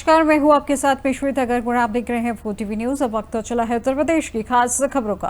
नमस्कार, मैं हूं आपके साथ पेशवेत अगर आप देख रहे हैं 4 न्यूज। अब वक्त तो चला है उत्तर प्रदेश की खास खबरों का।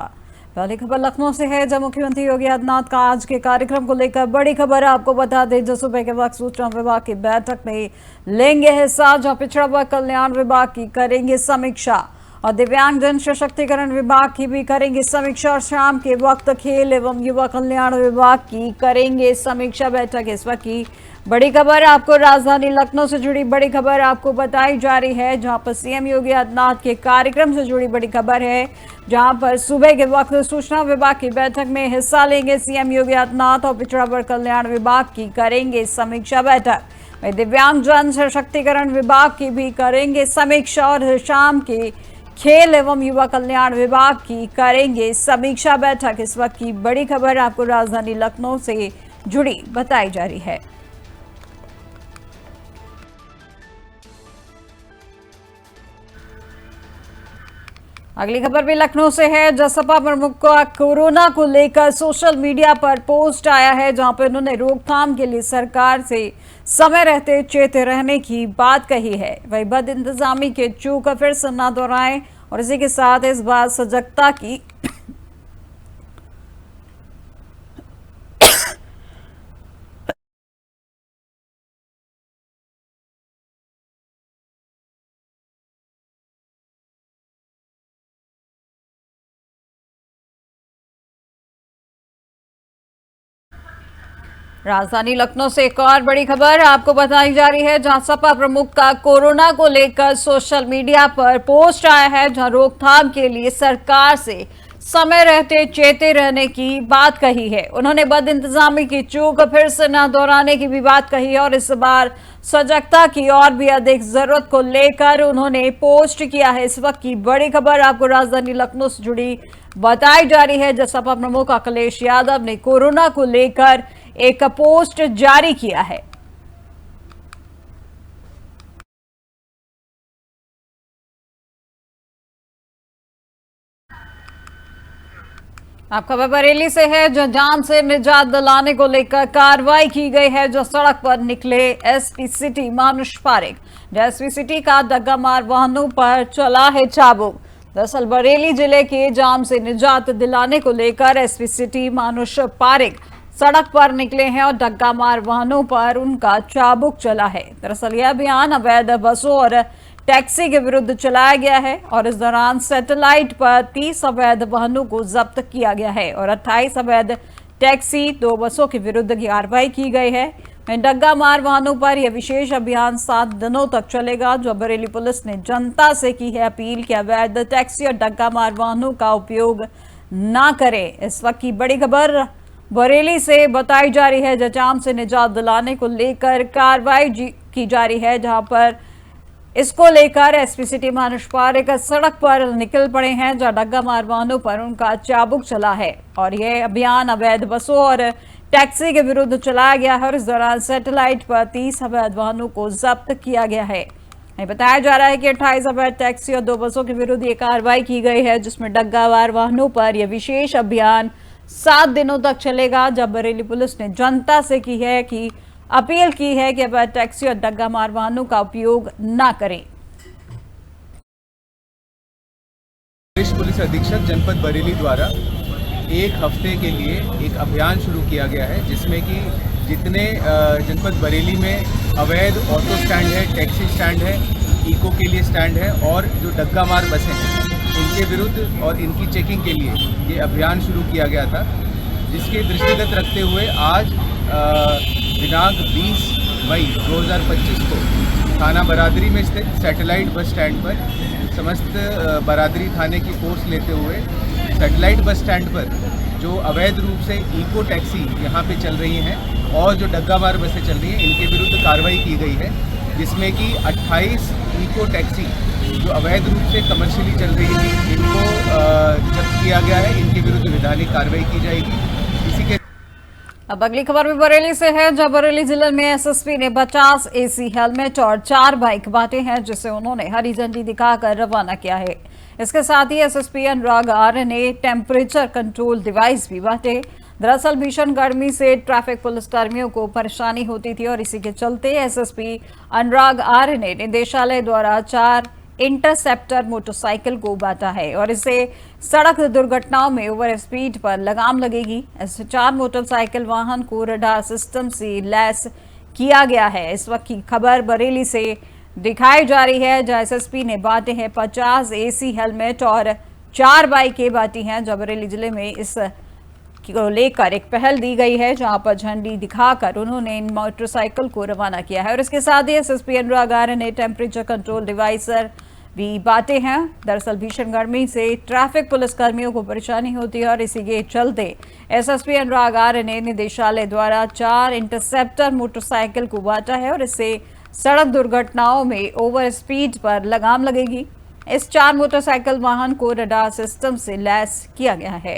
पहली खबर लखनऊ से है, जहां मुख्यमंत्री योगी आदित्यनाथ का आज के कार्यक्रम को लेकर बड़ी खबर। आपको बता दें, जो सुबह के वक्त सूचना विभाग की बैठक में लेंगे हिस्सा, जहां पिछड़ा वर्ग कल्याण विभाग की करेंगे समीक्षा और दिव्यांग जन सशक्तिकरण विभाग की भी करेंगे समीक्षा, और शाम के वक्त खेल एवं युवा कल्याण विभाग की करेंगे समीक्षा बैठक। इस वक्त की बड़ी खबर आपको राजधानी लखनऊ से जुड़ी बड़ी खबर आपको बताई जा रही है, जहां पर सीएम योगी आदित्यनाथ के कार्यक्रम से जुड़ी बड़ी खबर है, जहां पर सुबह के वक्त सूचना विभाग की बैठक में हिस्सा लेंगे सीएम योगी आदित्यनाथ और पिछड़ा वर्ग कल्याण विभाग की करेंगे समीक्षा बैठक। दिव्यांग जन सशक्तिकरण विभाग की भी करेंगे समीक्षा और शाम के खेल एवं युवा कल्याण विभाग की करेंगे समीक्षा बैठक। इस वक्त की बड़ी खबर आपको राजधानी लखनऊ से जुड़ी बताई जा रही है। अगली खबर भी लखनऊ से है, जहां सपा प्रमुख का कोरोना को लेकर सोशल मीडिया पर पोस्ट आया है, जहां पर उन्होंने रोकथाम के लिए सरकार से समय रहते चेते रहने की बात कही है। वही बद इंतजामी के चूक फिर से न दोहराएं और इसी के साथ इस बार सजगता की राजधानी लखनऊ से एक और बड़ी खबर आपको बताई जा रही है, जहां सपा प्रमुख का कोरोना को लेकर सोशल मीडिया पर पोस्ट आया है, जहां रोकथाम के लिए सरकार से समय रहते चेते रहने की बात कही है। उन्होंने बद इंतजामी की चूक फिर से न दोहराने की भी बात कही है और इस बार सजगता की और भी अधिक जरूरत को लेकर उन्होंने पोस्ट किया है। इस वक्त की बड़ी खबर आपको राजधानी लखनऊ से जुड़ी बताई जा रही है, जहां सपा प्रमुख अखिलेश यादव ने कोरोना को लेकर एक पोस्ट जारी किया है। अब खबर बरेली से है, जो जान से निजात दिलाने को लेकर कार्रवाई की गई है, जो सड़क पर निकले एसपी सिटी मानुष पारेख। एसपी सिटी का डग्गा मार वाहनों पर चला है चाबुक। दरअसल बरेली जिले के जाम से निजात दिलाने को लेकर एसपी सिटी मानुष पारेख सड़क पर निकले हैं और डग्गा मार वाहनों पर उनका चाबुक चला है। दरअसल यह अभियान अवैध बसों और टैक्सी के विरुद्ध चलाया गया है और इस दौरान सैटेलाइट पर 30 अवैध वाहनों को जब्त किया गया है और 28 अवैध टैक्सी 2 बसों के विरुद्ध कार्रवाई की गई है। डग्गा मार वाहनों पर यह विशेष अभियान 7 दिनों तक चलेगा। जो बरेली पुलिस ने जनता से की है अपील कि अवैध टैक्सी और डग्गा मार वाहनों का उपयोग ना करें। इस वक्त की बड़ी खबर बरेली से बताई जा रही है, जाम से निजात दिलाने को लेकर कार्रवाई की जा रही है, जहां पर इसको लेकर एसपी सिटी मानुष पारेख सड़क पर निकल पड़े हैं, जहां डग्गा मार वाहनों पर उनका चाबुक चला है और यह अभियान अवैध बसों और टैक्सी के विरुद्ध चलाया गया है और इस दौरान सैटेलाइट पर 30 अवैध वाहनों को जब्त किया गया है। बताया जा रहा है कि 28 अवैध टैक्सी और 2 बसों के विरुद्ध ये कार्रवाई की गई है, जिसमें डग्गा मार वाहनों पर यह विशेष अभियान 7 दिनों तक चलेगा। जब बरेली पुलिस ने जनता से की है कि अपील की है कि अवैध टैक्सी और डग्गा मार वाहनों का उपयोग ना करें। पुलिस अधीक्षक जनपद बरेली द्वारा एक हफ्ते के लिए एक अभियान शुरू किया गया है, जिसमें कि जितने जनपद बरेली में अवैध ऑटो स्टैंड है, टैक्सी स्टैंड है, इको के लिए स्टैंड है और जो डग्गा मार बसें हैं, इनके विरुद्ध और इनकी चेकिंग के लिए ये अभियान शुरू किया गया था, जिसके दृष्टिगत रखते हुए आज दिनांक 20 मई 2025 को थाना बरादरी में स्थित सैटेलाइट बस स्टैंड पर समस्त बरादरी थाने की फोर्स लेते हुए सैटेलाइट बस स्टैंड पर जो अवैध रूप से इको टैक्सी यहाँ पे चल रही हैं और जो डग्गा मार बसें चल रही हैं, इनके विरुद्ध कार्रवाई की गई है, जिसमें कि 28 इको टैक्सी जो अवैध रूप से कमर्शियली चल रही थी, इनको जब्त किया गया है। इनके विरुद्ध विधानिक कार्रवाई की जाएगी। इसी के अब अगली खबर भी बरेली से है, जहां बरेली जिले में एसएसपी ने 50 एसी हेलमेट और 4 बाइक बांटे हैं, जिसे उन्होंने हरी झंडी दिखाकर रवाना किया है। इसके साथ ही एसएसपी अनुराग आर्य ने टेम्परेचर कंट्रोल डिवाइस भी बांटे। दरअसल भीषण गर्मी से ट्रैफिक पुलिस कर्मियों को परेशानी होती थी और इसी के चलते एसएसपी अनुराग आर्य ने निदेशालय द्वारा 4 इंटरसेप्टर मोटरसाइकिल को बांटा है और इससे सड़क दुर्घटनाओं में ओवर स्पीड पर लगाम लगेगी। ऐसे 4 मोटरसाइकिल वाहन को रडार सिस्टम से लैस किया गया है। इस वक्त की खबर बरेली से दिखाई जा रही है, जहां एसएसपी ने बांटे हैं 50 एसी हेलमेट और 4 बाइकें बांटी हैं। जब बरेली जिले में इस को लेकर एक पहल दी गई है, जहां पर झंडी दिखाकर उन्होंने इन मोटरसाइकिल को रवाना किया है और इसके साथ ही एसएसपी अनुराग आर्य ने टेम्परेचर कंट्रोल डिवाइसर भी बांटे हैं। दरअसल भीषण गर्मी से ट्रैफिक पुलिस कर्मियों को परेशानी होती है और इसी के चलते एसएसपी अनुराग आर्य ने निदेशालय द्वारा 4 इंटरसेप्टर मोटरसाइकिल को बांटा है और इससे सड़क दुर्घटनाओं में ओवर स्पीड पर लगाम लगेगी। इस 4 मोटरसाइकिल वाहन को रडार सिस्टम से लैस किया गया है।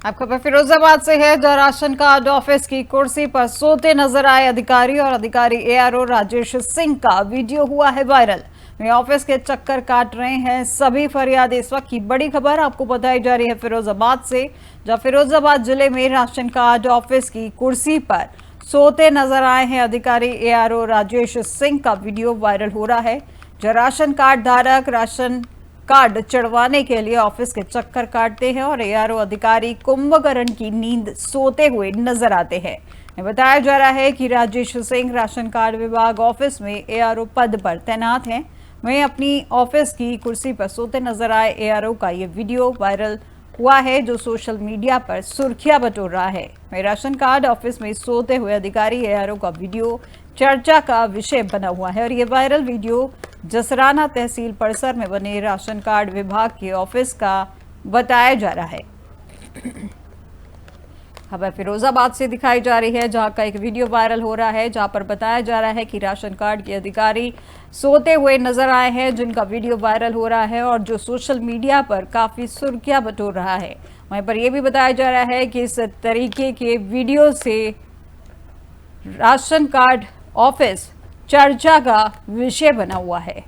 अब खबर फिरोजाबाद से है, जहां राशन कार्ड ऑफिस की कुर्सी पर सोते नजर आए अधिकारी और अधिकारी एआरओ राजेश सिंह का वीडियो हुआ है वायरल। वे ऑफिस के चक्कर काट रहे हैं सभी फरियाद। इस वक्त की बड़ी खबर आपको बताई जा रही है फिरोजाबाद से, जहां फिरोजाबाद जिले में राशन कार्ड ऑफिस की कुर्सी पर सोते नजर आए हैं अधिकारी एआरओ राजेश सिंह का वीडियो वायरल हो रहा है। जहां राशन कार्ड धारक राशन कार्ड चढ़वाने के लिए ऑफिस के चक्कर काटते हैं और एआरओ अधिकारी कुंभकर्ण की नींद सोते हुए नजर आते हैं। बताया जा रहा है कि राजेश सिंह राशन कार्ड विभाग ऑफिस में एआरओ पद पर तैनात हैं। वहीं अपनी ऑफिस की कुर्सी पर सोते नजर आए एआरओ का ये वीडियो वायरल हुआ है, जो सोशल मीडिया पर सुर्खियां बटोर रहा है। वहीं राशन कार्ड ऑफिस में सोते हुए अधिकारी एआरओ का वीडियो चर्चा का विषय बना हुआ है और ये वायरल वीडियो जसराना तहसील परिसर में बने राशन कार्ड विभाग के ऑफिस का बताया जा रहा है। खबर फिरोजाबाद से दिखाई जा रही है, जहां का एक वीडियो वायरल हो रहा है, जहां पर बताया जा रहा है कि राशन कार्ड के अधिकारी सोते हुए नजर आए हैं, जिनका वीडियो वायरल हो रहा है और जो सोशल मीडिया पर काफी सुर्खियां बटोर रहा है। वहीं पर यह भी बताया जा रहा है कि इस तरीके के वीडियो से राशन कार्ड ऑफिस चर्चा का विषय बना हुआ है।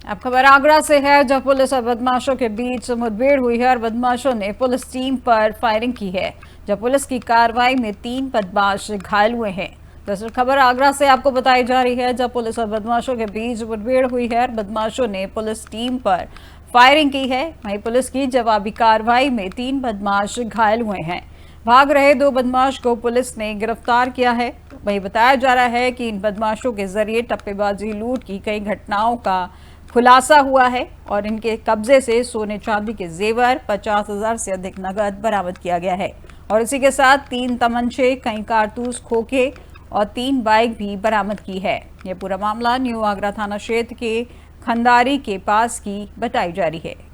अब खबर आगरा से है, जब पुलिस और बदमाशों के बीच मुठभेड़ हुई है और बदमाशों ने पुलिस टीम पर फायरिंग की है। जब पुलिस की कार्रवाई में 3 बदमाश घायल हुए हैं। दरअसल खबर आगरा से आपको बताई जा रही है, जब पुलिस और बदमाशों के बीच मुठभेड़ हुई है और बदमाशों ने पुलिस टीम पर फायरिंग की है। वहीं पुलिस की जवाबी कार्रवाई में 3 बदमाश घायल हुए हैं। भाग रहे 2 बदमाश को पुलिस ने गिरफ्तार किया है। वहीं बताया जा रहा है कि इन बदमाशों के जरिए टप्पेबाजी, लूट की कई घटनाओं का खुलासा हुआ है और इनके कब्जे से सोने चांदी के जेवर, 50,000 से अधिक नगद बरामद किया गया है और इसी के साथ 3 तमंचे, कई कारतूस, खोखे और 3 बाइक भी बरामद की है। यह पूरा मामला न्यू आगरा थाना क्षेत्र के खंदारी के पास की बताई जा रही है।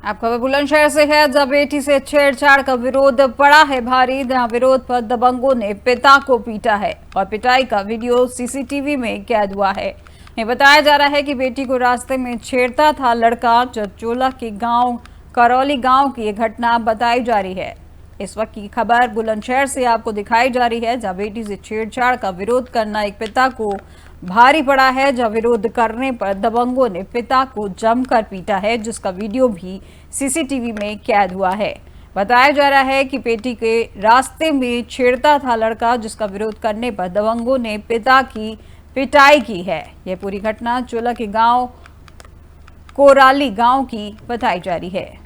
आप खबर बुलंदशहर से है, जब बेटी से छेड़छाड़ का विरोध पड़ा है भारी। जहां विरोध पर दबंगों ने पिता को पीटा है और पिटाई का वीडियो सीसीटीवी में कैद हुआ है। ये बताया जा रहा है कि बेटी को रास्ते में छेड़ता था लड़का। चोला के गांव करौली गांव की ये घटना बताई जा रही है। इस वक्त की खबर बुलंदशहर से आपको दिखाई जा रही है, जहां बेटी से छेड़छाड़ का विरोध करना एक पिता को भारी पड़ा है। जब विरोध करने पर दबंगों ने पिता को जमकर पीटा है, जिसका वीडियो भी सीसीटीवी में कैद हुआ है। बताया जा रहा है कि बेटी के रास्ते में छेड़ता था लड़का, जिसका विरोध करने पर दबंगों ने पिता की पिटाई की है। यह पूरी घटना चोला के गांव कोराली गांव की बताई जा रही है।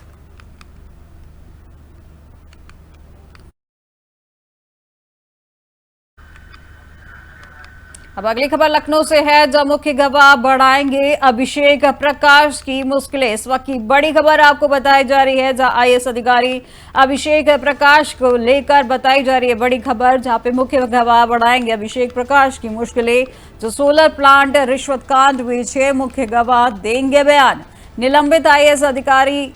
अब अगली खबर लखनऊ से है, जब मुख्य गवाह बढ़ाएंगे अभिषेक प्रकाश की मुश्किलें। इस वक्त की बड़ी खबर आपको बताई जा रही है, जहां आईएएस अधिकारी अभिषेक प्रकाश को लेकर बताई जा रही है बड़ी खबर, जहां पे मुख्य गवाह बढ़ाएंगे अभिषेक प्रकाश की मुश्किलें। जो सोलर प्लांट रिश्वत कांड हुई, 6 मुख्य गवाह देंगे बयान। निलंबित आईएएस अधिकारी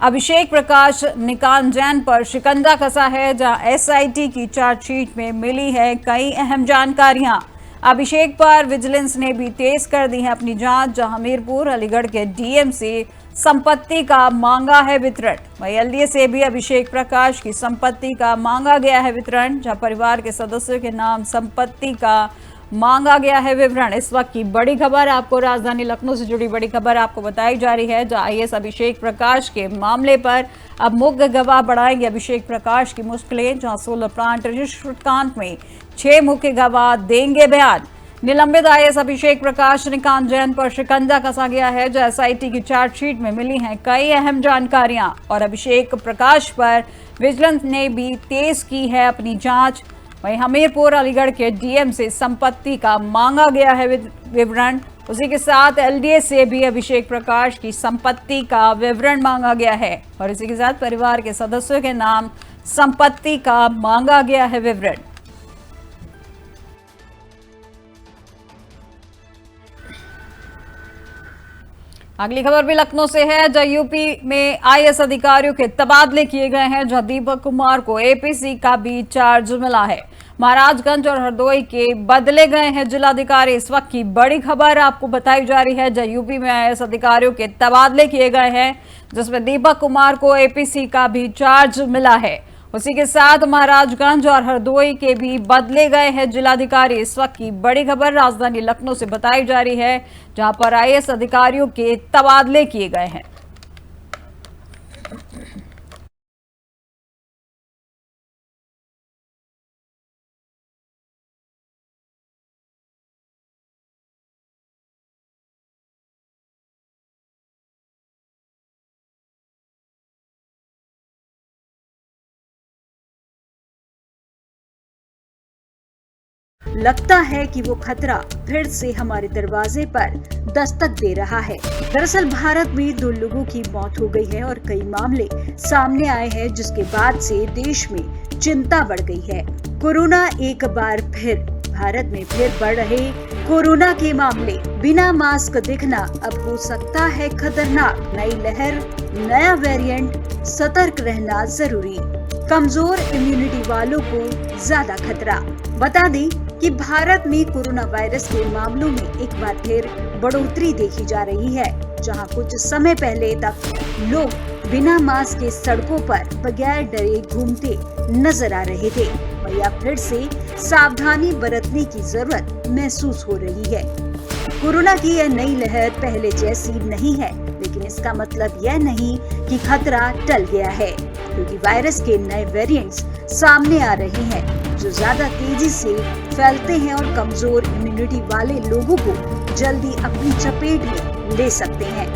अभिषेक प्रकाश निकान जैन पर शिकंजा कसा है, जहां एसआईटी की चार्जशीट में मिली है कई अहम जानकारियां। अभिषेक पर विजिलेंस ने भी तेज कर दी है अपनी जांच, जहां हमीरपुर अलीगढ़ के डीएम से संपत्ति का मांगा है वितरण। वहीं एलडीए से भी अभिषेक प्रकाश की संपत्ति का मांगा गया है वितरण, जहां परिवार के सदस्यों के नाम संपत्ति का मांगा गया है विवरण। इस वक्त की बड़ी खबर आपको राजधानी लखनऊ से जुड़ी बड़ी खबर आपको बताई जा रही है, जहां आईएएस अभिषेक प्रकाश के मामले पर अब मुख्य गवाह बढ़ाएंगे अभिषेक प्रकाश की मुश्किलें, जहां सोलर प्लांट रजिस्ट्री कांड में 6 मुख्य गवाह देंगे बयान। निलंबित आईएएस अभिषेक प्रकाश निकान जैन पर शिकंजा कसा गया है, जो एसआईटी की चार्जशीट में मिली हैं कई अहम जानकारियां, और अभिषेक प्रकाश पर विजिलेंस ने भी तेज की है अपनी जांच। वहीं हमीरपुर अलीगढ़ के डीएम से संपत्ति का मांगा गया है विवरण। उसी के साथ एलडीए से भी अभिषेक प्रकाश की संपत्ति का विवरण मांगा गया है, और इसी के साथ परिवार के सदस्यों के नाम संपत्ति का मांगा गया है विवरण। अगली खबर भी लखनऊ से है, जहां यूपी में आईएएस अधिकारियों के तबादले किए गए हैं, जहां दीपक कुमार को एपीसी का भी चार्ज मिला है। महाराजगंज और हरदोई के बदले गए हैं जिलाधिकारी। इस वक्त की बड़ी खबर आपको बताई जा रही है, जहां यूपी में आईएएस अधिकारियों के तबादले किए गए हैं, जिसमें दीपक कुमार को एपीसी का भी चार्ज मिला है। उसी के साथ महाराजगंज और हरदोई के भी बदले गए हैं जिलाधिकारी। इस वक्त की बड़ी खबर राजधानी लखनऊ से बताई जा रही है, जहां पर आईएएस अधिकारियों के तबादले किए गए हैं। लगता है कि वो खतरा फिर से हमारे दरवाजे पर दस्तक दे रहा है। दरअसल भारत में 2 लोगों की मौत हो गई है और कई मामले सामने आए हैं, जिसके बाद से देश में चिंता बढ़ गई है। कोरोना एक बार फिर भारत में फिर बढ़ रहे कोरोना के मामले। बिना मास्क दिखना अब हो सकता है खतरनाक। नई लहर, नया वेरिएंट, सतर्क रहना जरूरी। कमजोर इम्यूनिटी वालों को ज्यादा खतरा। बता दें कि भारत में कोरोना वायरस के मामलों में एक बार फिर बढ़ोतरी देखी जा रही है, जहां कुछ समय पहले तक लोग बिना मास्क के सड़कों पर बगैर डरे घूमते नजर आ रहे थे। वहीं अब फिर से सावधानी बरतने की जरूरत महसूस हो रही है। कोरोना की यह नई लहर पहले जैसी नहीं है, लेकिन इसका मतलब यह नहीं कि खतरा टल गया है, क्योंकि वायरस के नए वेरिएंट्स सामने आ रहे हैं, जो ज्यादा तेजी से फैलते हैं और कमजोर इम्यूनिटी वाले लोगों को जल्दी अपनी चपेट में ले सकते हैं।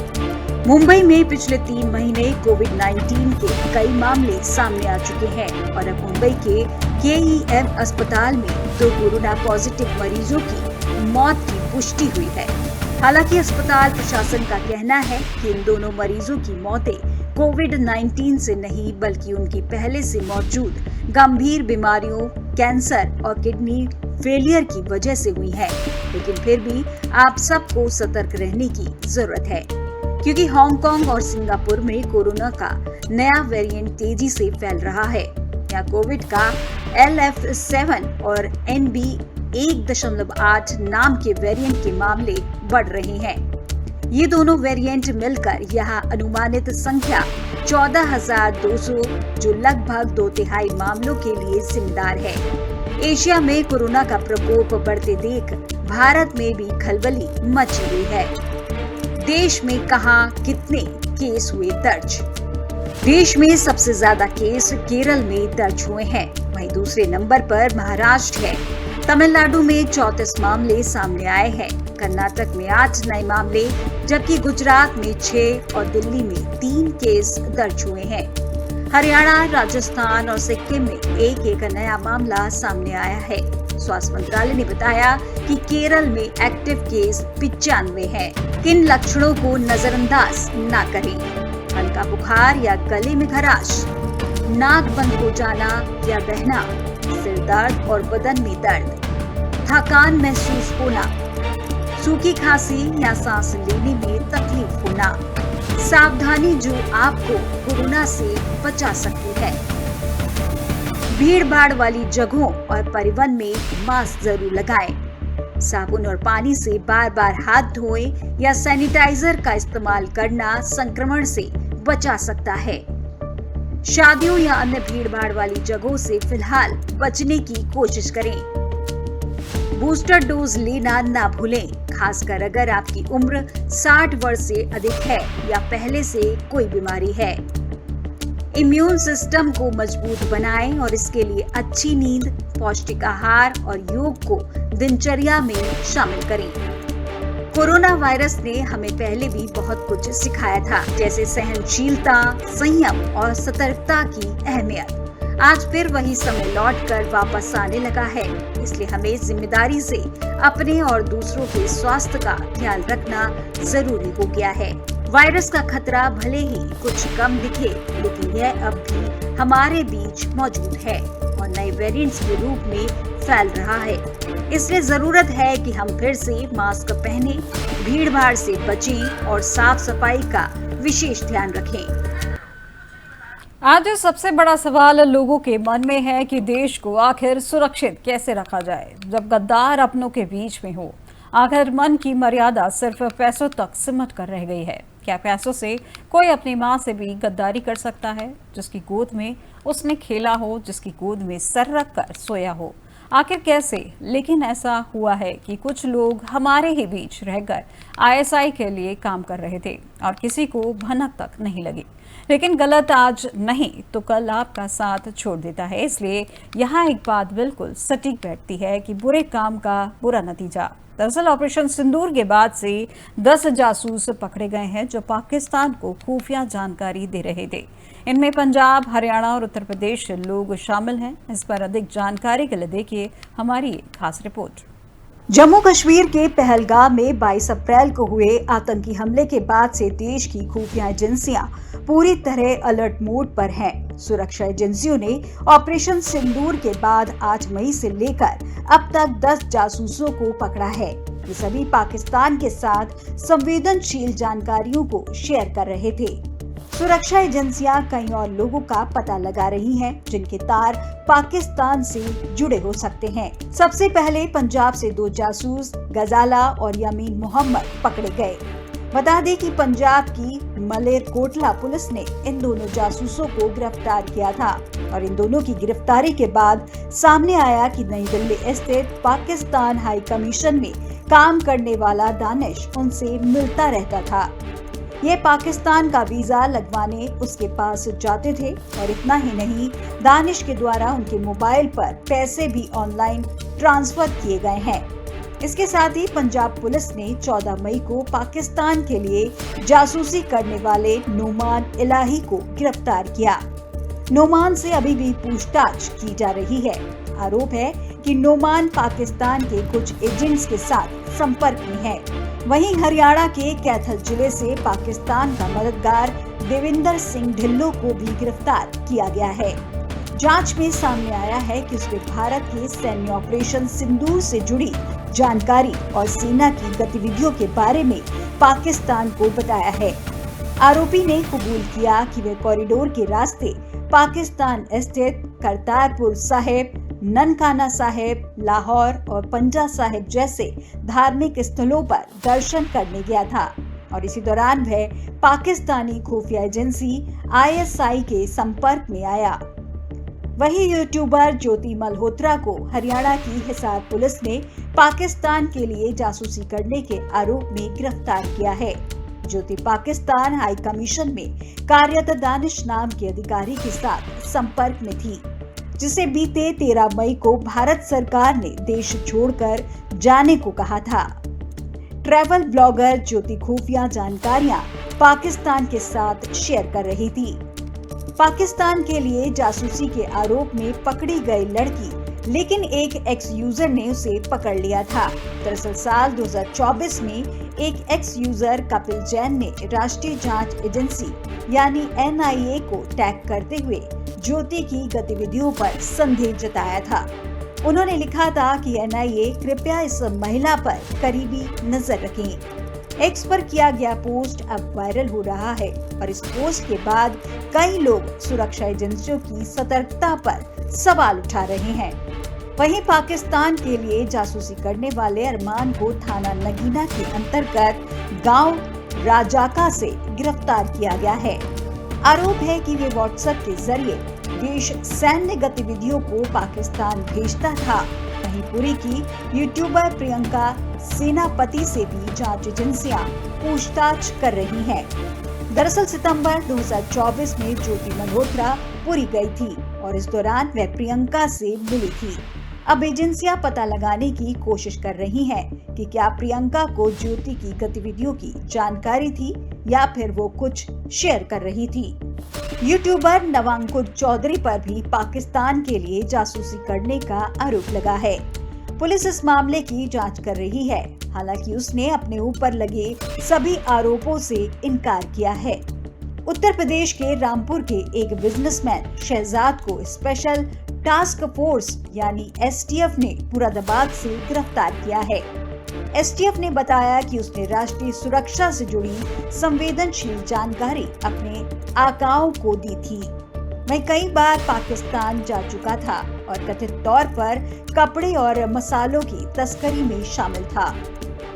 मुंबई में पिछले 3 महीने कोविड-19 के कई मामले सामने आ चुके हैं, और अब मुंबई के केईएम अस्पताल में 2 कोरोना पॉजिटिव मरीजों की मौत की पुष्टि हुई है। हालांकि अस्पताल प्रशासन का कहना है कि इन दोनों मरीजों की मौतें कोविड-19 से नहीं, बल्कि उनकी पहले से मौजूद गंभीर बीमारियों, कैंसर और किडनी फेलियर की वजह से हुई है। लेकिन फिर भी आप सबको सतर्क रहने की जरूरत है, क्योंकि हांगकांग और सिंगापुर में कोरोना का नया वेरिएंट तेजी से फैल रहा है। यहाँ कोविड का LF7 और NB1.8 नाम के वेरिएंट के मामले बढ़ रहे हैं। ये दोनों वेरिएंट मिलकर यहाँ अनुमानित संख्या 14,200, जो लगभग 2/3 मामलों के लिए जिम्मेदार है। एशिया में कोरोना का प्रकोप बढ़ते देख भारत में भी खलबली मची हुई है। देश में कहां कितने केस हुए दर्ज? देश में सबसे ज्यादा केस केरल में दर्ज हुए हैं, वहीं दूसरे नंबर पर महाराष्ट्र है। तमिलनाडु में 34 मामले सामने आए हैं, कर्नाटक में 8 नए मामले, जबकि गुजरात में 6 और दिल्ली में 3 केस दर्ज हुए हैं। हरियाणा, राजस्थान और सिक्किम में एक नया मामला सामने आया है। स्वास्थ्य मंत्रालय ने बताया कि केरल में एक्टिव केस 95 है। किन लक्षणों को नजरअंदाज न करें? हल्का बुखार या गले में खराश, नाक बंद हो जाना या बहना, सिर दर्द और बदन में दर्द, थकान महसूस होना, सूखी खांसी या सांस लेने में तकलीफ होना, सावधानी जो आपको कोरोना से बचा सकती है। भीड़ भाड़ वाली जगहों और परिवहन में मास्क जरूर लगाएं। साबुन और पानी से बार बार हाथ धोएं या सैनिटाइजर का इस्तेमाल करना संक्रमण से बचा सकता है। शादियों या अन्य भीड़ भाड़ वाली जगहों से फिलहाल बचने की कोशिश करें। बूस्टर डोज लेना ना भूलें, खासकर अगर आपकी उम्र 60 वर्ष से अधिक है या पहले से कोई बीमारी है। इम्यून सिस्टम को मजबूत बनाएं और इसके लिए अच्छी नींद, पौष्टिक आहार और योग को दिनचर्या में शामिल करें। कोरोना वायरस ने हमें पहले भी बहुत कुछ सिखाया था, जैसे सहनशीलता, संयम और सतर्कता की अहमियत। आज फिर वही समय लौटकर वापस आने लगा है, इसलिए हमें जिम्मेदारी से अपने और दूसरों के स्वास्थ्य का ख्याल रखना जरूरी हो गया है। वायरस का खतरा भले ही कुछ कम दिखे, लेकिन यह अब भी हमारे बीच मौजूद है और नए वेरिएंट्स के रूप में फैल रहा है। इसलिए जरूरत है कि हम फिर से मास्क पहने, भीड़ भाड़ से बचें और साफ सफाई का विशेष ध्यान रखें। आज सबसे बड़ा सवाल लोगों के मन में है कि देश को आखिर सुरक्षित कैसे रखा जाए जब गद्दार अपनों के बीच में हो। आखिर मन की मर्यादा सिर्फ पैसों तक सिमट कर रह गई है। क्या पैसों से कोई अपनी मां से भी गद्दारी कर सकता है, जिसकी गोद में उसने खेला हो, जिसकी गोद में सर रख कर सोया हो? आखिर कैसे? लेकिन ऐसा हुआ है कि कुछ लोग हमारे ही बीच रहकर आईएसआई के लिए काम कर रहे थे और किसी को भनक तक नहीं लगी। लेकिन गलत आज नहीं तो कल आपका साथ छोड़ देता है। इसलिए यहाँ एक बात बिल्कुल सटीक बैठती है कि बुरे काम का बुरा नतीजा। दरअसल ऑपरेशन सिंदूर के बाद से 10 जासूस पकड़े गए हैं जो पाकिस्तान को खुफिया जानकारी दे रहे थे। इनमें पंजाब, हरियाणा और उत्तर प्रदेश से लोग शामिल हैं। इस पर अधिक जानकारी के लिए देखिए हमारी खास रिपोर्ट। जम्मू कश्मीर के पहलगाम में 22 अप्रैल को हुए आतंकी हमले के बाद से देश की खुफिया एजेंसियां पूरी तरह अलर्ट मोड पर हैं। सुरक्षा एजेंसियों ने ऑपरेशन सिंदूर के बाद 8 मई से लेकर अब तक 10 जासूसों को पकड़ा है। ये सभी पाकिस्तान के साथ संवेदनशील जानकारियों को शेयर कर रहे थे। सुरक्षा एजेंसियां कई और लोगों का पता लगा रही हैं, जिनके तार पाकिस्तान से जुड़े हो सकते हैं। सबसे पहले पंजाब से 2 जासूस गजाला और यमीन मोहम्मद पकड़े गए। बता दें कि पंजाब की मलेरकोटला पुलिस ने इन दोनों जासूसों को गिरफ्तार किया था और इन दोनों की गिरफ्तारी के बाद सामने आया कि नई दिल्ली स्थित पाकिस्तान हाई कमीशन में काम करने वाला दानिश उनसे मिलता रहता था। ये पाकिस्तान का वीजा लगवाने उसके पास जाते थे और इतना ही नहीं, दानिश के द्वारा उनके मोबाइल पर पैसे भी ऑनलाइन ट्रांसफर किए गए हैं। इसके साथ ही पंजाब पुलिस ने 14 मई को पाकिस्तान के लिए जासूसी करने वाले नोमान इलाही को गिरफ्तार किया। नोमान से अभी भी पूछताछ की जा रही है। आरोप है कि नोमान पाकिस्तान के कुछ एजेंट्स के साथ संपर्क में है। वहीं हरियाणा के कैथल जिले से पाकिस्तान का मददगार देविंदर सिंह ढिल्लों को भी गिरफ्तार किया गया है। जांच में सामने आया है कि उसने भारत के सैन्य ऑपरेशन सिंदूर से जुड़ी जानकारी और सेना की गतिविधियों के बारे में पाकिस्तान को बताया है। आरोपी ने कबूल किया कि वे कॉरिडोर के रास्ते पाकिस्तान स्थित करतारपुर साहिब, ननकाना साहिब, लाहौर और पंजा साहिब जैसे धार्मिक स्थलों पर दर्शन करने गया था और इसी दौरान वह पाकिस्तानी खुफिया एजेंसी आईएसआई के संपर्क में आया। वही यूट्यूबर ज्योति मल्होत्रा को हरियाणा की हिसार पुलिस ने पाकिस्तान के लिए जासूसी करने के आरोप में गिरफ्तार किया है। ज्योति पाकिस्तान हाई कमीशन में कार्यरत दानिश नाम के अधिकारी के साथ संपर्क में थी, जिसे बीते 13 मई को भारत सरकार ने देश छोड़कर जाने को कहा था। ट्रैवल ब्लॉगर ज्योति खुफिया जानकारियां पाकिस्तान के साथ शेयर कर रही थी। पाकिस्तान के लिए जासूसी के आरोप में पकड़ी गई लड़की, लेकिन एक एक्स यूजर ने उसे पकड़ लिया था। दरअसल साल 2024 में एक एक्स यूजर कपिल जैन ने राष्ट्रीय जांच एजेंसी यानी NIA को टैग करते हुए ज्योति की गतिविधियों पर संदेह जताया था। उन्होंने लिखा था कि NIA कृपया इस महिला पर करीबी नजर रखें। एक्स पर किया गया पोस्ट अब वायरल हो रहा है और इस पोस्ट के बाद कई लोग सुरक्षा एजेंसियों की सतर्कता पर सवाल उठा रहे हैं। वहीं पाकिस्तान के लिए जासूसी करने वाले अरमान को थाना नगीना के अंतर्गत गांव राजाका से गिरफ्तार किया गया है। आरोप है कि वे व्हाट्सएप के जरिए देश सैन्य गतिविधियों को पाकिस्तान भेजता था। वहीं पुरी की यूट्यूबर प्रियंका सेनापति से भी जांच एजेंसियां पूछताछ कर रही हैं। दरअसल सितंबर 2024 में ज्योति मल्होत्रा पुरी गई थी और इस दौरान वह प्रियंका से मिली थी। अब एजेंसियां पता लगाने की कोशिश कर रही हैं कि क्या प्रियंका को ज्योति की गतिविधियों की जानकारी थी या फिर वो कुछ शेयर कर रही थी। यूट्यूबर नवांकुर चौधरी पर भी पाकिस्तान के लिए जासूसी करने का आरोप लगा है। पुलिस इस मामले की जांच कर रही है। हालांकि उसने अपने ऊपर लगे सभी आरोपों से इनकार किया है। उत्तर प्रदेश के रामपुर के एक बिजनेसमैन शहजाद को स्पेशल टास्क फोर्स यानी एसटीएफ ने मुरादाबाद से गिरफ्तार किया है। एसटीएफ ने बताया कि उसने राष्ट्रीय सुरक्षा से जुड़ी संवेदनशील जानकारी अपने आकाओं को दी थी। वह कई बार पाकिस्तान जा चुका था और कथित तौर पर कपड़े और मसालों की तस्करी में शामिल था।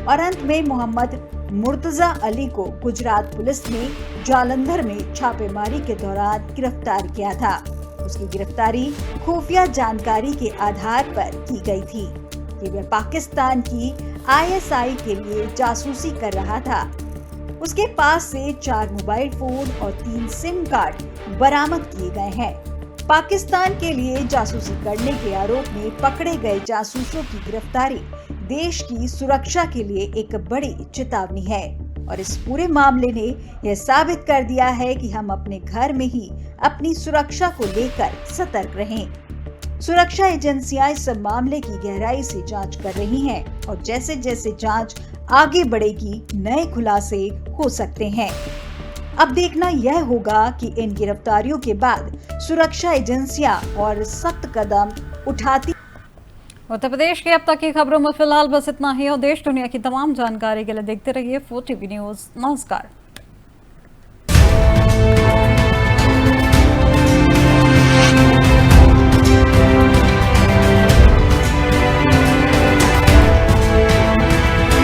और अंत में मोहम्मद मुर्तजा अली को गुजरात पुलिस ने जालंधर में छापेमारी के दौरान गिरफ्तार किया था। उसकी गिरफ्तारी खुफिया जानकारी के आधार पर की गई थी कि वह पाकिस्तान की आईएसआई के लिए जासूसी कर रहा था। उसके पास से 4 मोबाइल फोन और 3 सिम कार्ड बरामद किए गए हैं। पाकिस्तान के लिए जासूसी करने के आरोप में पकड़े गए जासूसों की गिरफ्तारी देश की सुरक्षा के लिए एक बड़ी चेतावनी है और इस पूरे मामले ने यह साबित कर दिया है कि हम अपने घर में ही अपनी सुरक्षा को लेकर सतर्क रहें। सुरक्षा एजेंसियां इस मामले की गहराई से जांच कर रही हैं और जैसे जैसे जांच आगे बढ़ेगी नए खुलासे हो सकते हैं। अब देखना यह होगा कि इन गिरफ्तारियों के बाद सुरक्षा एजेंसियां और सख्त कदम उठाती। उत्तर प्रदेश की अब तक की खबरों में फिलहाल बस इतना ही और देश दुनिया की तमाम जानकारी के लिए देखते रहिए 4TV न्यूज़। नमस्कार।